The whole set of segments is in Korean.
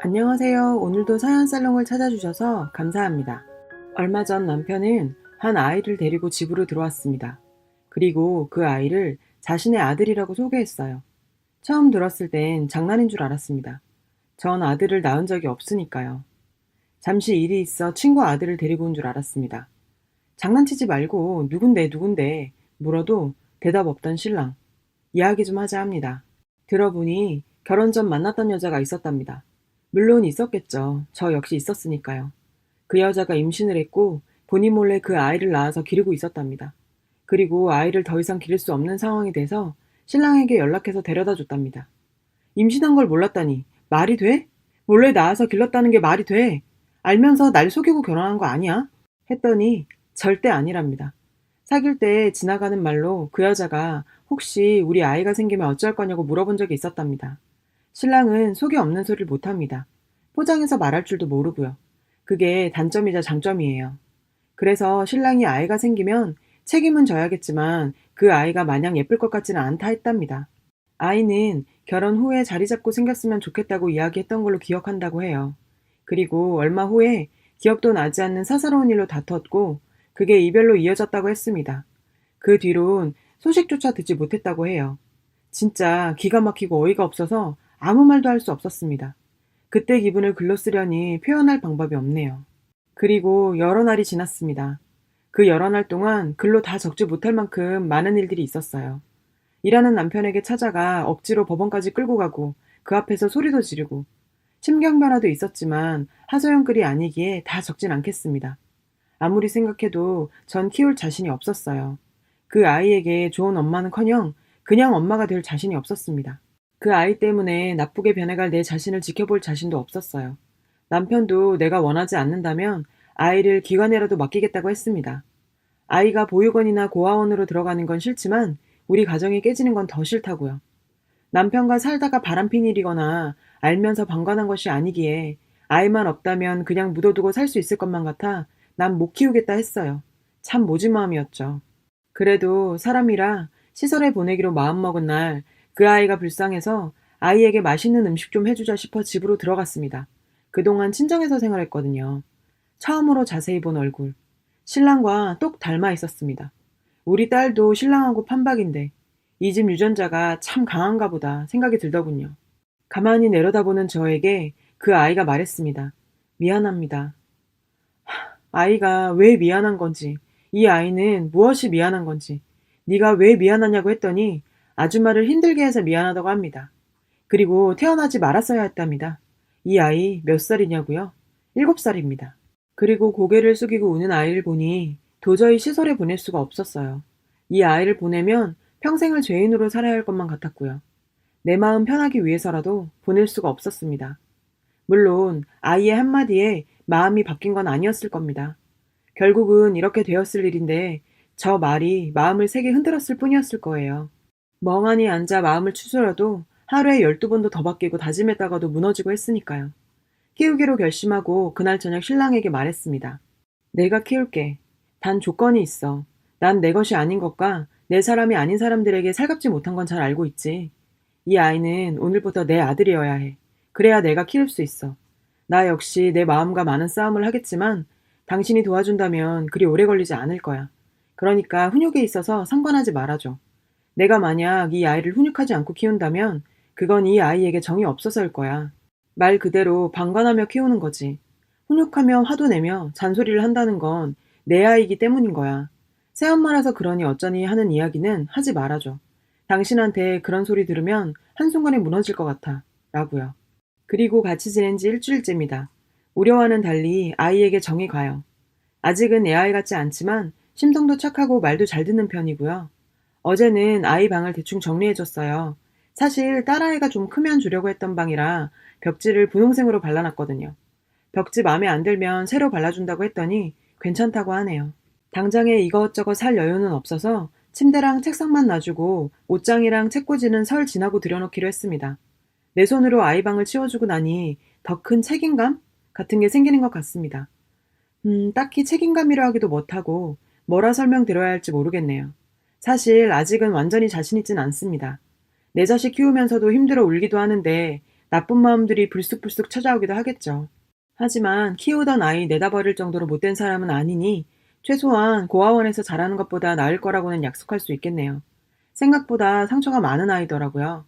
안녕하세요. 오늘도 사연살롱을 찾아주셔서 감사합니다. 얼마 전 남편은 한 아이를 데리고 집으로 들어왔습니다. 그리고 그 아이를 자신의 아들이라고 소개했어요. 처음 들었을 땐 장난인 줄 알았습니다. 전 아들을 낳은 적이 없으니까요. 잠시 일이 있어 친구 아들을 데리고 온 줄 알았습니다. 장난치지 말고 누군데 물어도 대답 없던 신랑. 이야기 좀 하자 합니다. 들어보니 결혼 전 만났던 여자가 있었답니다. 물론 있었겠죠. 저 역시 있었으니까요. 그 여자가 임신을 했고 본인 몰래 그 아이를 낳아서 기르고 있었답니다. 그리고 아이를 더 이상 기를 수 없는 상황이 돼서 신랑에게 연락해서 데려다 줬답니다. 임신한 걸 몰랐다니 말이 돼? 몰래 낳아서 길렀다는 게 말이 돼? 알면서 날 속이고 결혼한 거 아니야? 했더니 절대 아니랍니다. 사귈 때 지나가는 말로 그 여자가 혹시 우리 아이가 생기면 어쩔 거냐고 물어본 적이 있었답니다. 신랑은 속이 없는 소리를 못합니다. 포장해서 말할 줄도 모르고요. 그게 단점이자 장점이에요. 그래서 신랑이 아이가 생기면 책임은 져야겠지만 그 아이가 마냥 예쁠 것 같지는 않다 했답니다. 아이는 결혼 후에 자리 잡고 생겼으면 좋겠다고 이야기했던 걸로 기억한다고 해요. 그리고 얼마 후에 기억도 나지 않는 사사로운 일로 다퉜고 그게 이별로 이어졌다고 했습니다. 그 뒤론 소식조차 듣지 못했다고 해요. 진짜 기가 막히고 어이가 없어서 아무 말도 할 수 없었습니다. 그때 기분을 글로 쓰려니 표현할 방법이 없네요. 그리고 여러 날이 지났습니다. 그 여러 날 동안 글로 다 적지 못할 만큼 많은 일들이 있었어요. 일하는 남편에게 찾아가 억지로 법원까지 끌고 가고 그 앞에서 소리도 지르고 심경변화도 있었지만 하소연 글이 아니기에 다 적진 않겠습니다. 아무리 생각해도 전 키울 자신이 없었어요. 그 아이에게 좋은 엄마는커녕 그냥 엄마가 될 자신이 없었습니다. 그 아이 때문에 나쁘게 변해갈 내 자신을 지켜볼 자신도 없었어요. 남편도 내가 원하지 않는다면 아이를 기관에라도 맡기겠다고 했습니다. 아이가 보육원이나 고아원으로 들어가는 건 싫지만 우리 가정이 깨지는 건 더 싫다고요. 남편과 살다가 바람핀 일이거나 알면서 방관한 것이 아니기에 아이만 없다면 그냥 묻어두고 살 수 있을 것만 같아 난 못 키우겠다 했어요. 참 모진 마음이었죠. 그래도 사람이라 시설에 보내기로 마음먹은 날 그 아이가 불쌍해서 아이에게 맛있는 음식 좀 해주자 싶어 집으로 들어갔습니다. 그동안 친정에서 생활했거든요. 처음으로 자세히 본 얼굴. 신랑과 똑 닮아 있었습니다. 우리 딸도 신랑하고 판박인데 이 집 유전자가 참 강한가 보다 생각이 들더군요. 가만히 내려다보는 저에게 그 아이가 말했습니다. 미안합니다. 아이가 왜 미안한 건지, 이 아이는 무엇이 미안한 건지, 네가 왜 미안하냐고 했더니 아줌마를 힘들게 해서 미안하다고 합니다. 그리고 태어나지 말았어야 했답니다. 이 아이 몇 살이냐고요? 7살입니다. 그리고 고개를 숙이고 우는 아이를 보니 도저히 시설에 보낼 수가 없었어요. 이 아이를 보내면 평생을 죄인으로 살아야 할 것만 같았고요. 내 마음 편하기 위해서라도 보낼 수가 없었습니다. 물론 아이의 한마디에 마음이 바뀐 건 아니었을 겁니다. 결국은 이렇게 되었을 일인데 저 말이 마음을 세게 흔들었을 뿐이었을 거예요. 멍하니 앉아 마음을 추스려도 하루에 12번도 더 바뀌고 다짐했다가도 무너지고 했으니까요. 키우기로 결심하고 그날 저녁 신랑에게 말했습니다. 내가 키울게. 단 조건이 있어. 난 내 것이 아닌 것과 내 사람이 아닌 사람들에게 살갑지 못한 건 잘 알고 있지. 이 아이는 오늘부터 내 아들이어야 해. 그래야 내가 키울 수 있어. 나 역시 내 마음과 많은 싸움을 하겠지만 당신이 도와준다면 그리 오래 걸리지 않을 거야. 그러니까 훈육에 있어서 상관하지 말아줘. 내가 만약 이 아이를 훈육하지 않고 키운다면 그건 이 아이에게 정이 없어서일 거야. 말 그대로 방관하며 키우는 거지. 훈육하며 화도 내며 잔소리를 한다는 건 내 아이이기 때문인 거야. 새엄마라서 그러니 어쩌니 하는 이야기는 하지 말아줘. 당신한테 그런 소리 들으면 한순간에 무너질 것 같아. 라고요. 그리고 같이 지낸 지 일주일째입니다. 우려와는 달리 아이에게 정이 가요. 아직은 내 아이 같지 않지만 심성도 착하고 말도 잘 듣는 편이고요. 어제는 아이 방을 대충 정리해줬어요. 사실 딸아이가 좀 크면 주려고 했던 방이라 벽지를 분홍색으로 발라놨거든요. 벽지 마음에 안 들면 새로 발라준다고 했더니 괜찮다고 하네요. 당장에 이것저것 살 여유는 없어서 침대랑 책상만 놔주고 옷장이랑 책꽂이는 설 지나고 들여놓기로 했습니다. 내 손으로 아이 방을 치워주고 나니 더 큰 책임감 같은 게 생기는 것 같습니다. 딱히 책임감이라 하기도 못하고 뭐라 설명드려야 할지 모르겠네요. 사실 아직은 완전히 자신 있진 않습니다. 내 자식 키우면서도 힘들어 울기도 하는데 나쁜 마음들이 불쑥불쑥 찾아오기도 하겠죠. 하지만 키우던 아이 내다 버릴 정도로 못된 사람은 아니니 최소한 고아원에서 자라는 것보다 나을 거라고는 약속할 수 있겠네요. 생각보다 상처가 많은 아이더라고요.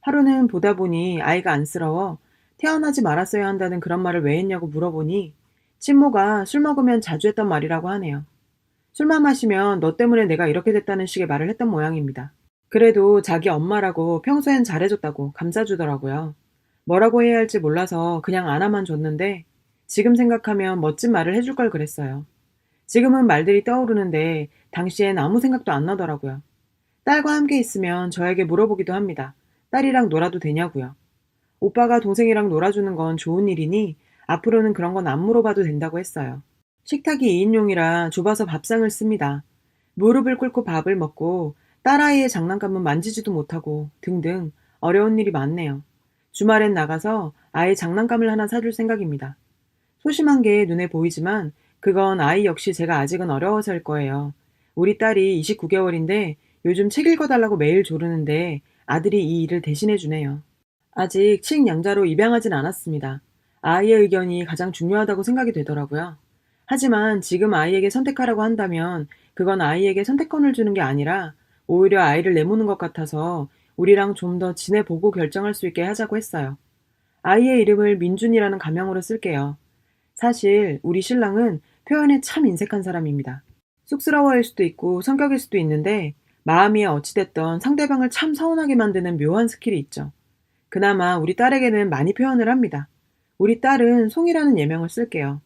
하루는 보다 보니 아이가 안쓰러워 태어나지 말았어야 한다는 그런 말을 왜 했냐고 물어보니 친모가 술 먹으면 자주 했던 말이라고 하네요. 술만 마시면 너 때문에 내가 이렇게 됐다는 식의 말을 했던 모양입니다. 그래도 자기 엄마라고 평소엔 잘해줬다고 감싸주더라고요. 뭐라고 해야 할지 몰라서 그냥 안아만 줬는데 지금 생각하면 멋진 말을 해줄 걸 그랬어요. 지금은 말들이 떠오르는데 당시엔 아무 생각도 안 나더라고요. 딸과 함께 있으면 저에게 물어보기도 합니다. 딸이랑 놀아도 되냐고요. 오빠가 동생이랑 놀아주는 건 좋은 일이니 앞으로는 그런 건 안 물어봐도 된다고 했어요. 식탁이 2인용이라 좁아서 밥상을 씁니다. 무릎을 꿇고 밥을 먹고 딸아이의 장난감은 만지지도 못하고 등등 어려운 일이 많네요. 주말엔 나가서 아이 장난감을 하나 사줄 생각입니다. 소심한 게 눈에 보이지만 그건 아이 역시 제가 아직은 어려워서일 거예요. 우리 딸이 29개월인데 요즘 책 읽어달라고 매일 조르는데 아들이 이 일을 대신해 주네요. 아직 칙양자로 입양하진 않았습니다. 아이의 의견이 가장 중요하다고 생각이 되더라고요. 하지만 지금 아이에게 선택하라고 한다면 그건 아이에게 선택권을 주는 게 아니라 오히려 아이를 내모는 것 같아서 우리랑 좀 더 지내보고 결정할 수 있게 하자고 했어요. 아이의 이름을 민준이라는 가명으로 쓸게요. 사실 우리 신랑은 표현에 참 인색한 사람입니다. 쑥스러워할 수도 있고 성격일 수도 있는데 마음이 어찌됐던 상대방을 참 서운하게 만드는 묘한 스킬이 있죠. 그나마 우리 딸에게는 많이 표현을 합니다. 우리 딸은 송이라는 예명을 쓸게요.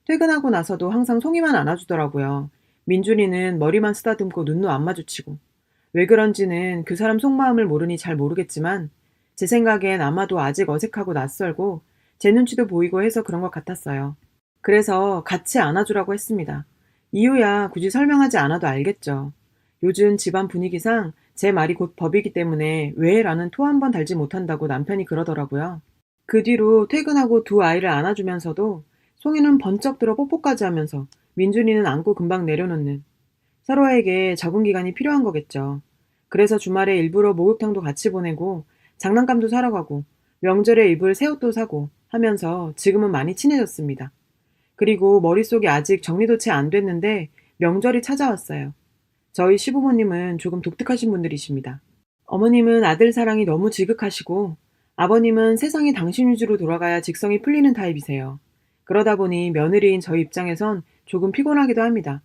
퇴근하고 나서도 항상 송이만 안아주더라고요. 민준이는 머리만 쓰다듬고 눈도 안 마주치고. 왜 그런지는 그 사람 속마음을 모르니 잘 모르겠지만 제 생각엔 아마도 아직 어색하고 낯설고 제 눈치도 보이고 해서 그런 것 같았어요. 그래서 같이 안아주라고 했습니다. 이유야 굳이 설명하지 않아도 알겠죠. 요즘 집안 분위기상 제 말이 곧 법이기 때문에 왜 라는 토 한 번 달지 못한다고 남편이 그러더라고요. 그 뒤로 퇴근하고 두 아이를 안아주면서도 송이는 번쩍 들어 뽀뽀까지 하면서 민준이는 안고 금방 내려놓는 서로에게 적응 기간이 필요한 거겠죠. 그래서 주말에 일부러 목욕탕도 같이 보내고 장난감도 사러 가고 명절에 입을 새 옷도 사고 하면서 지금은 많이 친해졌습니다. 그리고 머릿속이 아직 정리도 채 안 됐는데 명절이 찾아왔어요. 저희 시부모님은 조금 독특하신 분들이십니다. 어머님은 아들 사랑이 너무 지극하시고 아버님은 세상이 당신 위주로 돌아가야 직성이 풀리는 타입이세요. 그러다 보니 며느리인 저희 입장에선 조금 피곤하기도 합니다.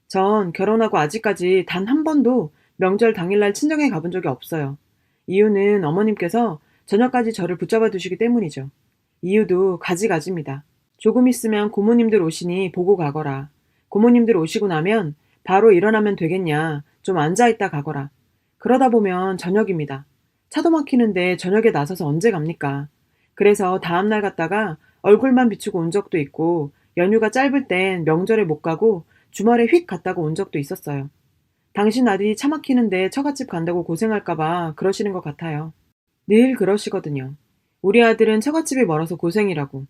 전 결혼하고 아직까지 단 한 번도 명절 당일날 친정에 가본 적이 없어요. 이유는 어머님께서 저녁까지 저를 붙잡아 두시기 때문이죠. 이유도 가지가지입니다. 조금 있으면 고모님들 오시니 보고 가거라. 고모님들 오시고 나면 바로 일어나면 되겠냐. 좀 앉아있다 가거라. 그러다 보면 저녁입니다. 차도 막히는데 저녁에 나서서 언제 갑니까? 그래서 다음날 갔다가 얼굴만 비추고 온 적도 있고 연휴가 짧을 땐 명절에 못 가고 주말에 휙 갔다가 온 적도 있었어요. 당신 아들이 차 막히는데 처갓집 간다고 고생할까봐 그러시는 것 같아요. 늘 그러시거든요. 우리 아들은 처갓집이 멀어서 고생이라고.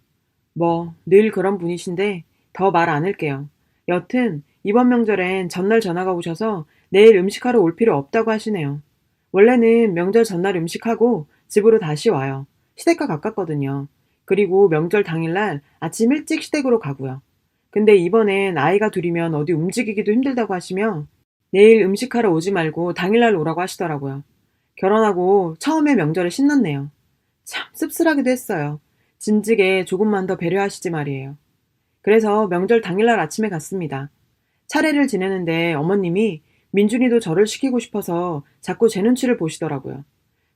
뭐 늘 그런 분이신데 더 말 안 할게요. 여튼 이번 명절엔 전날 전화가 오셔서 내일 음식하러 올 필요 없다고 하시네요. 원래는 명절 전날 음식하고 집으로 다시 와요. 시댁과 가깝거든요. 그리고 명절 당일날 아침 일찍 시댁으로 가고요. 근데 이번엔 아이가 둘이면 어디 움직이기도 힘들다고 하시며 내일 음식하러 오지 말고 당일날 오라고 하시더라고요. 결혼하고 처음에 명절에 신났네요. 참 씁쓸하기도 했어요. 진즉에 조금만 더 배려하시지 말이에요. 그래서 명절 당일날 아침에 갔습니다. 차례를 지내는데 어머님이 민준이도 저를 시키고 싶어서 자꾸 제 눈치를 보시더라고요.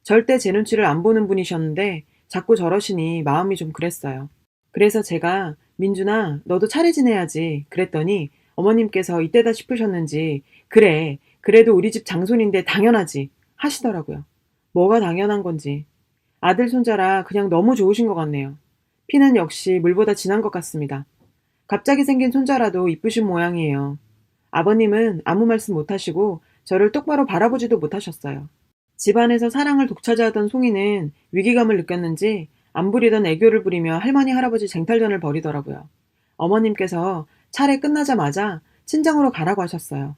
절대 제 눈치를 안 보는 분이셨는데 자꾸 저러시니 마음이 좀 그랬어요. 그래서 제가 민준아 너도 차례 지내야지 그랬더니 어머님께서 이때다 싶으셨는지 그래 그래도 우리 집 장손인데 당연하지 하시더라고요. 뭐가 당연한 건지. 아들 손자라 그냥 너무 좋으신 것 같네요. 피는 역시 물보다 진한 것 같습니다. 갑자기 생긴 손자라도 이쁘신 모양이에요. 아버님은 아무 말씀 못하시고 저를 똑바로 바라보지도 못하셨어요. 집안에서 사랑을 독차지하던 송이는 위기감을 느꼈는지 안 부리던 애교를 부리며 할머니 할아버지 쟁탈전을 벌이더라고요. 어머님께서 차례 끝나자마자 친정으로 가라고 하셨어요.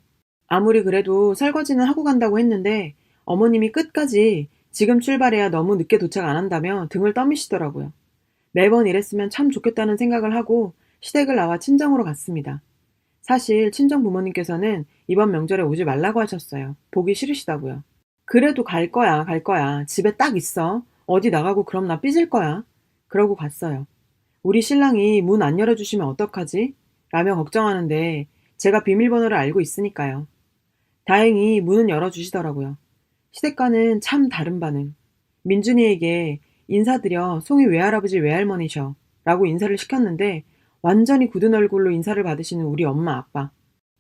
아무리 그래도 설거지는 하고 간다고 했는데 어머님이 끝까지 지금 출발해야 너무 늦게 도착 안 한다며 등을 떠미시더라고요. 매번 이랬으면 참 좋겠다는 생각을 하고 시댁을 나와 친정으로 갔습니다. 사실 친정 부모님께서는 이번 명절에 오지 말라고 하셨어요. 보기 싫으시다고요. 그래도 갈 거야, 갈 거야. 집에 딱 있어. 어디 나가고 그럼 나 삐질 거야. 그러고 갔어요. 우리 신랑이 문 안 열어주시면 어떡하지? 라며 걱정하는데 제가 비밀번호를 알고 있으니까요. 다행히 문은 열어주시더라고요. 시댁과는 참 다른 반응. 민준이에게 인사드려 송이 외할아버지 외할머니셔 라고 인사를 시켰는데 완전히 굳은 얼굴로 인사를 받으시는 우리 엄마 아빠.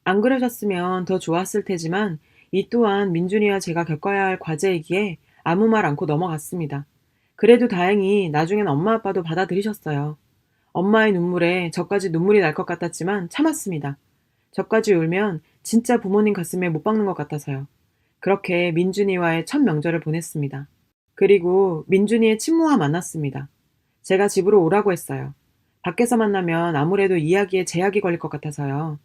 안 그러셨으면 더 좋았을 테지만 이 또한 민준이와 제가 겪어야 할 과제이기에 아무 말 않고 넘어갔습니다. 그래도 다행히 나중엔 엄마 아빠도 받아들이셨어요. 엄마의 눈물에 저까지 눈물이 날 것 같았지만 참았습니다. 저까지 울면 진짜 부모님 가슴에 못 박는 것 같아서요. 그렇게 민준이와의 첫 명절을 보냈습니다. 그리고 민준이의 친모와 만났습니다. 제가 집으로 오라고 했어요. 밖에서 만나면 아무래도 이야기에 제약이 걸릴 것 같아서요.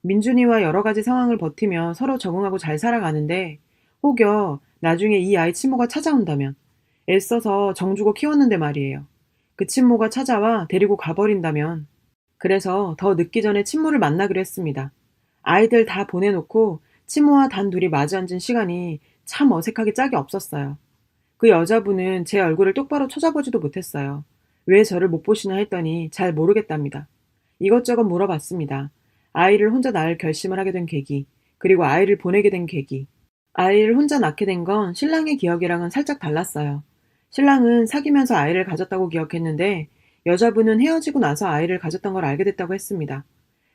민준이와 여러 가지 상황을 버티며 서로 적응하고 잘 살아가는데 혹여 나중에 이 아이 친모가 찾아온다면 애써서 정주고 키웠는데 말이에요. 그 친모가 찾아와 데리고 가버린다면 그래서 더 늦기 전에 친모를 만나기로 했습니다. 아이들 다 보내놓고 친모와 단둘이 마주 앉은 시간이 참 어색하게 짝이 없었어요. 그 여자분은 제 얼굴을 똑바로 쳐다보지도 못했어요. 왜 저를 못 보시나 했더니 잘 모르겠답니다. 이것저것 물어봤습니다. 아이를 혼자 낳을 결심을 하게 된 계기, 그리고 아이를 보내게 된 계기. 아이를 혼자 낳게 된 건 신랑의 기억이랑은 살짝 달랐어요. 신랑은 사귀면서 아이를 가졌다고 기억했는데 여자분은 헤어지고 나서 아이를 가졌던 걸 알게 됐다고 했습니다.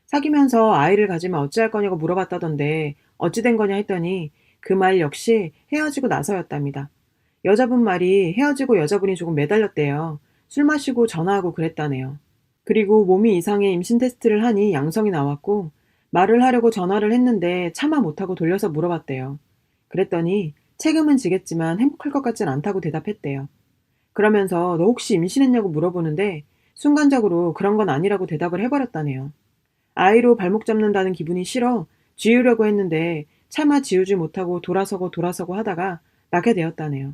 사귀면서 아이를 가지면 어찌할 거냐고 물어봤다던데 어찌 된 거냐 했더니 그 말 역시 헤어지고 나서였답니다. 여자분 말이 헤어지고 여자분이 조금 매달렸대요. 술 마시고 전화하고 그랬다네요. 그리고 몸이 이상해 임신 테스트를 하니 양성이 나왔고 말을 하려고 전화를 했는데 차마 못하고 돌려서 물어봤대요. 그랬더니 책임은 지겠지만 행복할 것 같진 않다고 대답했대요. 그러면서 너 혹시 임신했냐고 물어보는데 순간적으로 그런 건 아니라고 대답을 해버렸다네요. 아이로 발목 잡는다는 기분이 싫어 지우려고 했는데 차마 지우지 못하고 돌아서고 하다가 낳게 되었다네요.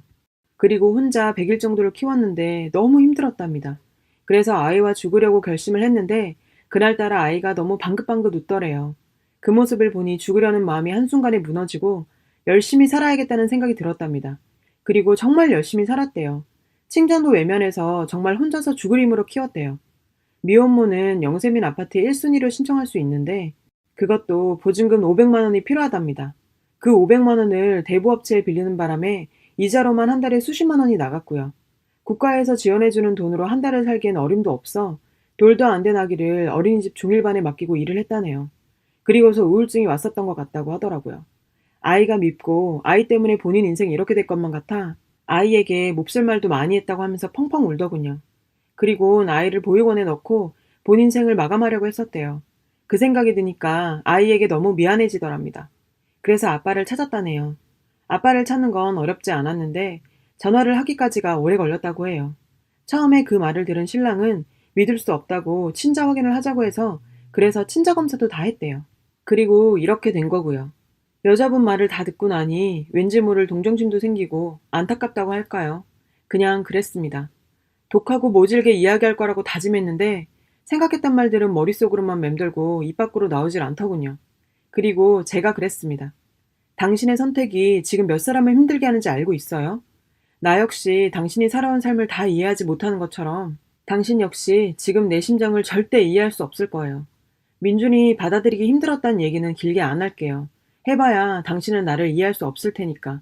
그리고 혼자 100일 정도를 키웠는데 너무 힘들었답니다. 그래서 아이와 죽으려고 결심을 했는데 그날따라 아이가 너무 방긋방긋 웃더래요. 그 모습을 보니 죽으려는 마음이 한순간에 무너지고 열심히 살아야겠다는 생각이 들었답니다. 그리고 정말 열심히 살았대요. 칭전도 외면해서 정말 혼자서 죽을 힘으로 키웠대요. 미혼모는 영세민 아파트에 1순위로 신청할 수 있는데 그것도 보증금 500만 원이 필요하답니다. 그 500만 원을 대부업체에 빌리는 바람에 이자로만 한 달에 수십만 원이 나갔고요. 국가에서 지원해주는 돈으로 한 달을 살기엔 어림도 없어 돌도 안 된 아기를 어린이집 중일반에 맡기고 일을 했다네요. 그리고서 우울증이 왔었던 것 같다고 하더라고요. 아이가 밉고 아이 때문에 본인 인생이 이렇게 될 것만 같아 아이에게 몹쓸 말도 많이 했다고 하면서 펑펑 울더군요. 그리곤 아이를 보육원에 넣고 본인 생을 마감하려고 했었대요. 그 생각이 드니까 아이에게 너무 미안해지더랍니다. 그래서 아빠를 찾았다네요. 아빠를 찾는 건 어렵지 않았는데 전화를 하기까지가 오래 걸렸다고 해요. 처음에 그 말을 들은 신랑은 믿을 수 없다고 친자 확인을 하자고 해서 그래서 친자 검사도 다 했대요. 그리고 이렇게 된 거고요. 여자분 말을 다 듣고 나니 왠지 모를 동정심도 생기고 안타깝다고 할까요? 그냥 그랬습니다. 독하고 모질게 이야기할 거라고 다짐했는데 생각했던 말들은 머릿속으로만 맴돌고 입 밖으로 나오질 않더군요. 그리고 제가 그랬습니다. 당신의 선택이 지금 몇 사람을 힘들게 하는지 알고 있어요? 나 역시 당신이 살아온 삶을 다 이해하지 못하는 것처럼 당신 역시 지금 내 심정을 절대 이해할 수 없을 거예요. 민준이 받아들이기 힘들었다는 얘기는 길게 안 할게요. 해봐야 당신은 나를 이해할 수 없을 테니까.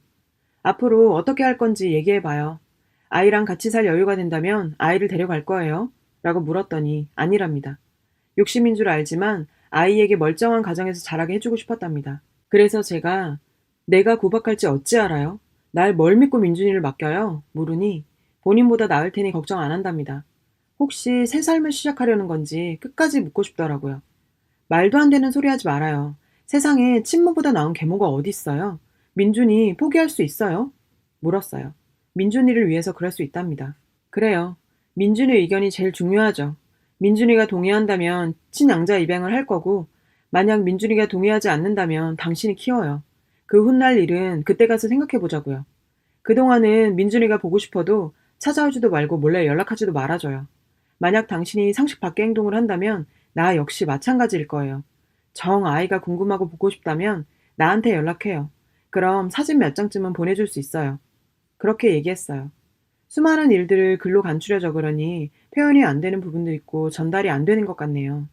앞으로 어떻게 할 건지 얘기해봐요. 아이랑 같이 살 여유가 된다면 아이를 데려갈 거예요? 라고 물었더니 아니랍니다. 욕심인 줄 알지만 아이에게 멀쩡한 가정에서 자라게 해주고 싶었답니다. 그래서 제가 내가 구박할지 어찌 알아요? 날 뭘 믿고 민준이를 맡겨요? 물으니 본인보다 나을 테니 걱정 안 한답니다. 혹시 새 삶을 시작하려는 건지 끝까지 묻고 싶더라고요. 말도 안 되는 소리 하지 말아요. 세상에 친모보다 나은 계모가 어디 있어요? 민준이 포기할 수 있어요? 물었어요. 민준이를 위해서 그럴 수 있답니다. 그래요. 민준이 의견이 제일 중요하죠. 민준이가 동의한다면 친양자 입양을 할 거고 만약 민준이가 동의하지 않는다면 당신이 키워요. 그 훗날 일은 그때 가서 생각해 보자고요. 그동안은 민준이가 보고 싶어도 찾아오지도 말고 몰래 연락하지도 말아줘요. 만약 당신이 상식 밖의 행동을 한다면 나 역시 마찬가지일 거예요. 정 아이가 궁금하고 보고 싶다면 나한테 연락해요. 그럼 사진 몇 장쯤은 보내줄 수 있어요. 그렇게 얘기했어요. 수많은 일들을 글로 간추려 적으려니 표현이 안 되는 부분도 있고 전달이 안 되는 것 같네요.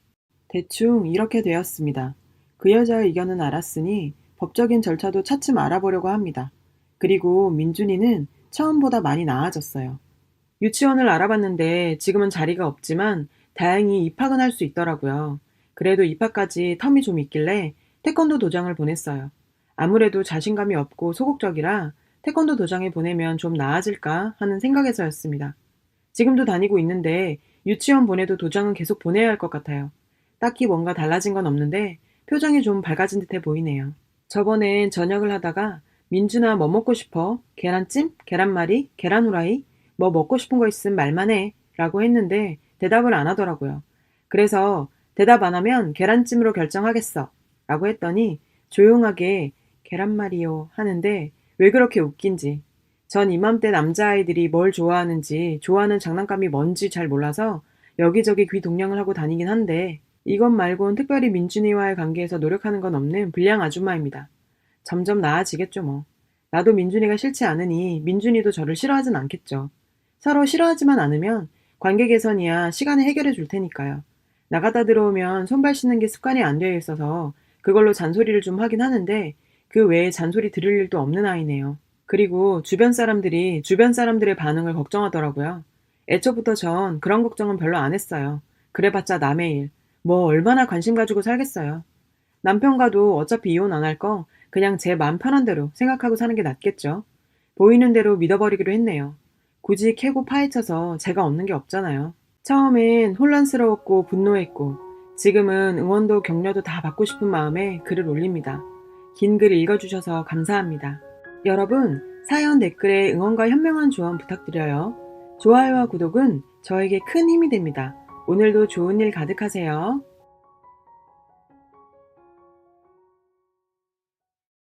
대충 이렇게 되었습니다. 그 여자의 의견은 알았으니 법적인 절차도 차츰 알아보려고 합니다. 그리고 민준이는 처음보다 많이 나아졌어요. 유치원을 알아봤는데 지금은 자리가 없지만 다행히 입학은 할 수 있더라고요. 그래도 입학까지 텀이 좀 있길래 태권도 도장을 보냈어요. 아무래도 자신감이 없고 소극적이라 태권도 도장에 보내면 좀 나아질까 하는 생각에서였습니다. 지금도 다니고 있는데 유치원 보내도 도장은 계속 보내야 할 것 같아요. 딱히 뭔가 달라진 건 없는데 표정이 좀 밝아진 듯해 보이네요. 저번엔 저녁을 하다가 민준아 뭐 먹고 싶어? 계란찜? 계란말이? 계란후라이? 뭐 먹고 싶은 거 있으면 말만 해 라고 했는데 대답을 안 하더라고요. 그래서 대답 안 하면 계란찜으로 결정하겠어 라고 했더니 조용하게 계란말이요 하는데 왜 그렇게 웃긴지. 전 이맘때 남자아이들이 뭘 좋아하는지 좋아하는 장난감이 뭔지 잘 몰라서 여기저기 귀 동냥을 하고 다니긴 한데 이것 말곤 특별히 민준이와의 관계에서 노력하는 건 없는 불량 아줌마입니다. 점점 나아지겠죠 뭐. 나도 민준이가 싫지 않으니 민준이도 저를 싫어하진 않겠죠. 서로 싫어하지만 않으면 관계 개선이야 시간에 해결해 줄 테니까요. 나가다 들어오면 손발 씻는 게 습관이 안 되어 있어서 그걸로 잔소리를 좀 하긴 하는데 그 외에 잔소리 들을 일도 없는 아이네요. 그리고 주변 사람들이 주변 사람들의 반응을 걱정하더라고요. 애초부터 전 그런 걱정은 별로 안 했어요. 그래봤자 남의 일. 뭐 얼마나 관심 가지고 살겠어요. 남편과도 어차피 이혼 안 할 거 그냥 제 마음 편한 대로 생각하고 사는 게 낫겠죠. 보이는 대로 믿어버리기로 했네요. 굳이 캐고 파헤쳐서 제가 얻는 게 없잖아요. 처음엔 혼란스러웠고 분노했고 지금은 응원도 격려도 다 받고 싶은 마음에 글을 올립니다. 긴 글 읽어주셔서 감사합니다. 여러분, 사연 댓글에 응원과 현명한 조언 부탁드려요. 좋아요와 구독은 저에게 큰 힘이 됩니다. 오늘도 좋은 일 가득하세요.